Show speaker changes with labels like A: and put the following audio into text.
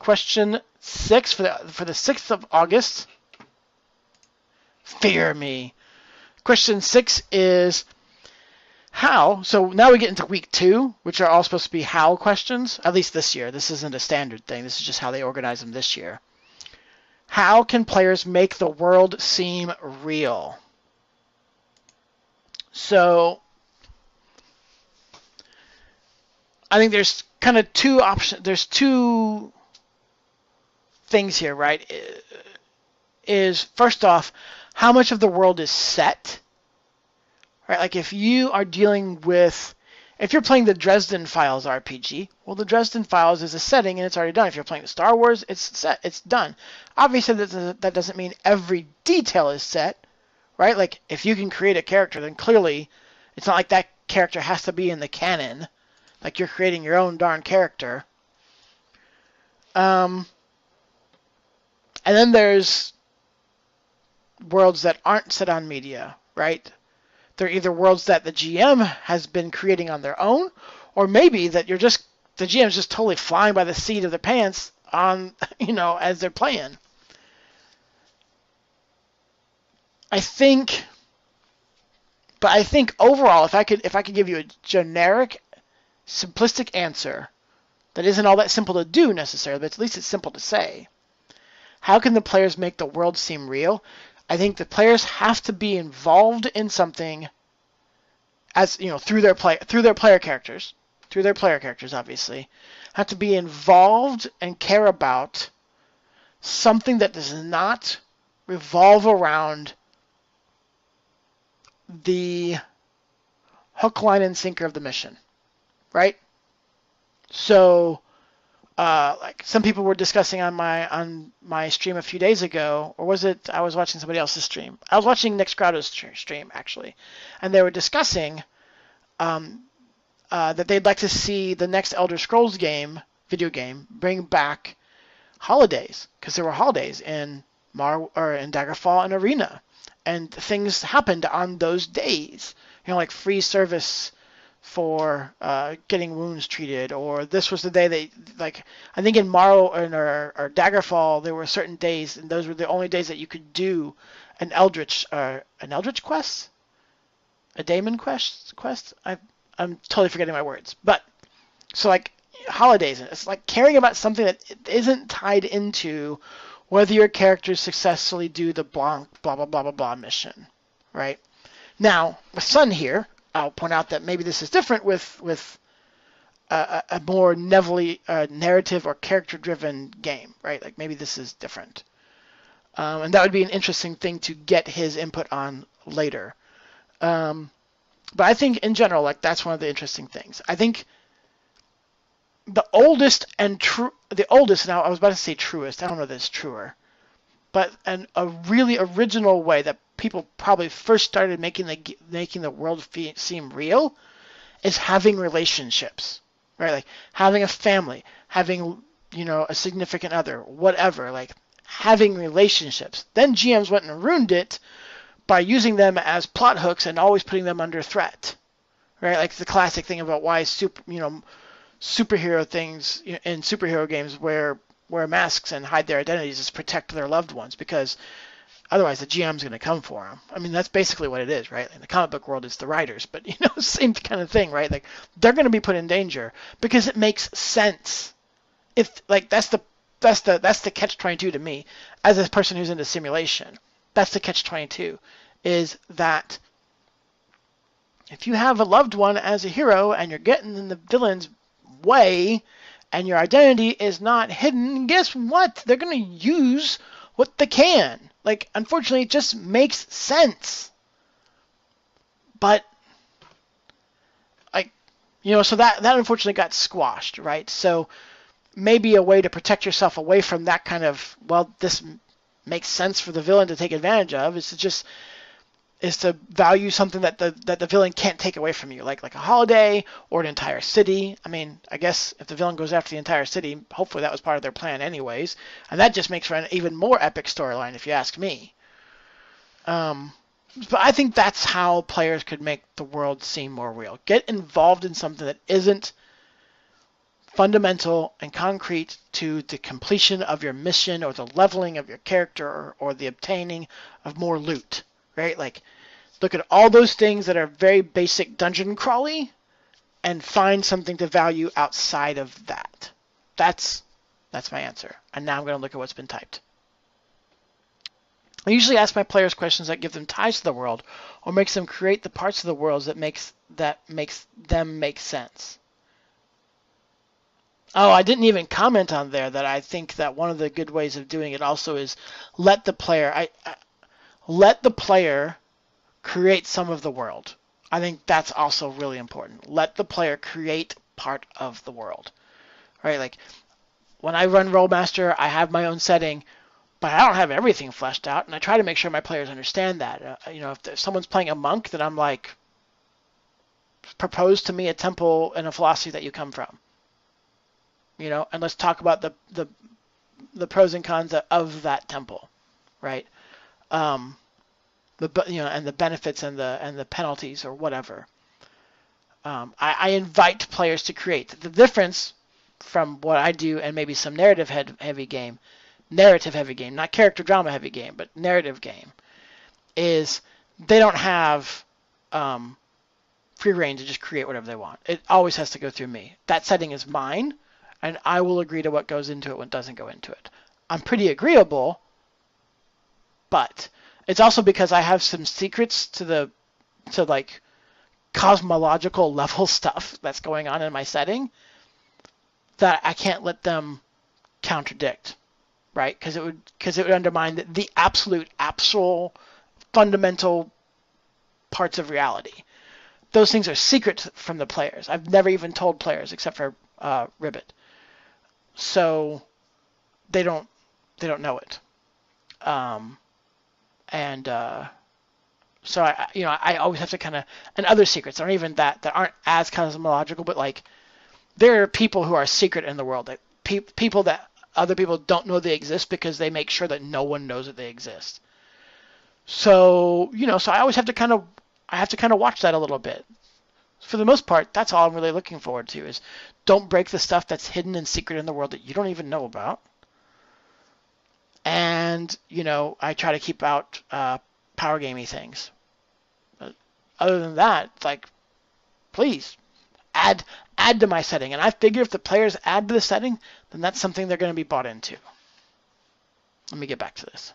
A: question 6 for the 6th of August. Fear me. Question 6 is how. So now we get into week 2, which are all supposed to be how questions, at least this year. This isn't a standard thing. This is just how they organize them this year. How can players make the world seem real? So I think there's kind of two options. There's two things here, right? Is first off, how much of the world is set? Right? Like if you are dealing with, if you're playing the Dresden Files RPG, well, the Dresden Files is a setting and it's already done. If you're playing the Star Wars, it's set, it's done. Obviously, that doesn't mean every detail is set, right? Like if you can create a character, then clearly it's not like that character has to be in the canon. Like you're creating your own darn character. And then there's worlds that aren't set on media, right? They're either worlds that the GM has been creating on their own, or maybe that the GM's just totally flying by the seat of their pants on, as they're playing. I think overall, if I could give you a generic, simplistic answer that isn't all that simple to do necessarily, but at least it's simple to say. How can the players make the world seem real? I think the players have to be involved in something, as through their player characters, obviously, have to be involved and care about something that does not revolve around the hook, line, and sinker of the mission, right? So, like some people were discussing on my stream a few days ago, or was it I was watching somebody else's stream? I was watching Nick Scrowder's stream actually, and they were discussing that they'd like to see the next Elder Scrolls video game, bring back holidays, because there were holidays in Daggerfall and Arena, and things happened on those days. Like free service for getting wounds treated, or this was the day they, like, I think in Morrowind or Daggerfall, there were certain days, and those were the only days that you could do an Eldritch quest? A Daemon quest? I'm totally forgetting my words. But, so like, holidays, it's like caring about something that isn't tied into whether your characters successfully do the blah, blah, blah, blah, blah, blah mission, right? Now, with Sun here, I'll point out that maybe this is different with a more narrative or character-driven game, right? Like maybe this is different. And that would be an interesting thing to get his input on later. But I think in general, like that's one of the interesting things. I think the oldest, now I was about to say truest, I don't know if it's truer, but a really original way that people probably first started making the world seem real is having relationships, right? Like having a family, having, a significant other, whatever, like having relationships. Then GMs went and ruined it by using them as plot hooks and always putting them under threat, right? Like the classic thing about why superhero things in superhero games wear masks and hide their identities is protect their loved ones, because otherwise the GM's going to come for them. I mean, that's basically what it is, right? In the comic book world, it's the writers, but same kind of thing, right? Like they're going to be put in danger because it makes sense. If like that's the catch-22 to me as a person who's into simulation. That's the catch-22, is that if you have a loved one as a hero and you're getting in the villain's way and your identity is not hidden, guess what? They're going to use what they can. Like, unfortunately, it just makes sense. But, like, so that unfortunately got squashed, right? So maybe a way to protect yourself away from that kind of, well, this makes sense for the villain to take advantage of, is to value something that the villain can't take away from you, like a holiday or an entire city. I mean, I guess if the villain goes after the entire city, hopefully that was part of their plan anyways, and that just makes for an even more epic storyline, if you ask me. But I think that's how players could make the world seem more real. Get involved in something that isn't fundamental and concrete to the completion of your mission or the leveling of your character or the obtaining of more loot, right? Like, look at all those things that are very basic dungeon crawly and find something to value outside of that. That's my answer. And now I'm going to look at what's been typed. I usually ask my players questions that give them ties to the world or makes them create the parts of the worlds that makes them make sense. Oh, I didn't even comment on there that I think that one of the good ways of doing it also is let the player create some of the world. I think that's also really important. Let the player create part of the world. Right? Like when I run Rollmaster, I have my own setting, but I don't have everything fleshed out, and I try to make sure my players understand that. If someone's playing a monk, then I'm like, propose to me a temple and a philosophy that you come from. And let's talk about the pros and cons of that temple, right? And the benefits and the penalties or whatever. I invite players to create. The difference from what I do and maybe some narrative heavy game, not character drama heavy game, but narrative game, is they don't have free reign to just create whatever they want. It always has to go through me. That setting is mine, and I will agree to what goes into it, what doesn't go into it. I'm pretty agreeable, but it's also because I have some secrets to like cosmological level stuff that's going on in my setting that I can't let them contradict, right? Because it would undermine the actual fundamental parts of reality. Those things are secret from the players. I've never even told players except for Ribbit, so they don't know it. So I always have to kind of, and other secrets aren't even that aren't as cosmological, but like there are people who are secret in the world, that people that other people don't know they exist because they make sure that no one knows that they exist. So so I always have to kind of watch that a little bit. For the most part, that's all I'm really looking forward to is don't break the stuff that's hidden and secret in the world that you don't even know about. And I try to keep out power gamey things. But other than that, like, please add to my setting. And I figure if the players add to the setting, then that's something they're going to be bought into. Let me get back to this.